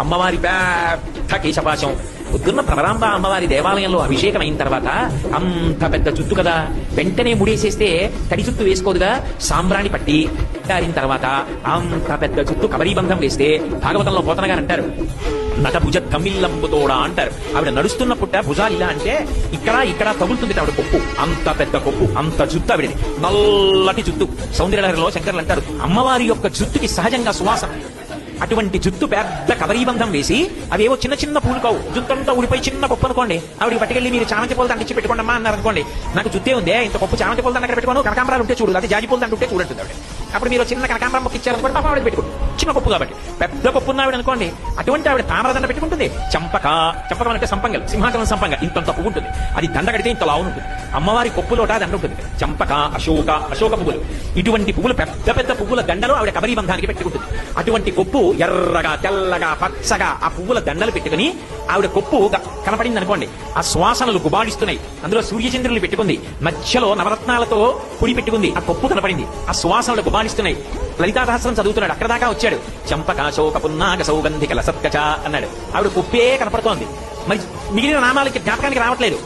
అమ్మవారి పెద్ద కేశపాశం. పొద్దున్న భ్రమరాంబ అమ్మవారి దేవాలయంలో అభిషేకం అయిన తర్వాత అంత పెద్ద జుత్తు కదా, వెంటనే ముడేసేస్తే తడి జుత్తు వేసుకోదుగా, సాంబ్రాణి పట్టి దారిన తర్వాత అంత పెద్ద జుత్తు కబరీబంధం వేస్తే భాగవతంలో పోతన గారు అంటారు, నట భుజ తమిళ్లంబుతోడా అంటారు. ఆవిడ నడుస్తున్న పుట్ట భుజాలు ఇలా అంటే ఇక్కడ తగులుతుంది ఆవిడ కొప్పు, అంత పెద్ద కొప్పు, అంత జుత్తు ఆవిడది, నల్లటి జుత్తు. సౌందర్యలహరిలో శంకర్లు అంటారు అమ్మవారి యొక్క జుత్తుకి సహజంగా సువాసన. అటువంటి జుత్తు పెద్ద కబరీబంధం వేసి అవేవో చిన్న చిన్న పూలు కావు, జుత్తంతా ఊడిపోయి చిన్న కొప్పు అనుకోండి, ఆవిడకి పట్టుకెళ్ళి మీరు చామంతి పూల దండ ఇచ్చి పెట్టుకోండి అమ్మా అన్నారు అనుకోండి, నాకు జుత్తే ఉంది ఇంత కొప్పు చామంతి పూల దండ దగ్గర పెట్టుకోను, కనకాంబరాలు ఉంటే చూడు, అది జాజి పూల దండ ఉంటే చూడంటుంది ఆవిడ. అప్పుడు మీరు చిన్న కనకాంబరం మొక్క ఇచ్చారనుకోండి, పాప ఆవిడ పెట్టుకోండి, చిన్న కొప్పు కాబట్టి. పెద్ద కొప్పు ఉన్న ఆవిడ అనుకోండి, అటువంటి ఆవిడ తామరదండ పెట్టుకుంటుంది. చంపకం అంటే సంపంగలు, సింహాచలం సంపంగ ఇంత పువ్వు ఉంటుంది, అది దండ కడితే ఇంత లావు ఉంటుంది. అమ్మవారి కొప్పులోట దండ ఉంటుంది, చంపక, అశోక పువ్వులు, ఇటువంటి పువ్వులు పెద్ద పెద్ద పువ్వుల దండలు ఆవిడ కబరీ బంధానికి పెట్టుకుంటుంది. అటువంటి కొప్పు ఎర్రగా తెల్లగా పచ్చగా ఆ పువ్వుల దండలు పెట్టుకుని ఆవిడ కొప్పు కనపడింది అనుకోండి, ఆ శ్వాసనలు గుబాడిస్తున్నాయి, అందులో సూర్యచంద్రులు పెట్టుకుంది, మధ్యలో నవరత్నాలతో పొడి పెట్టుకుంది, ఆ కొప్పు కనపడింది, ఆ శ్వాసనలు గుబాడిస్తున్నాయి. లలితాసహస్రం చదువుతున్నాడు, అక్కడ దాకా వచ్చాడు, చంపక శోక పున్నాగ సౌగంధిక లసత్కచ అన్నాడు. ఆవిడ కొప్పే కనపడుతోంది, మరి మిగిలిన నామాలకి జ్ఞాపకానికి రావట్లేదు.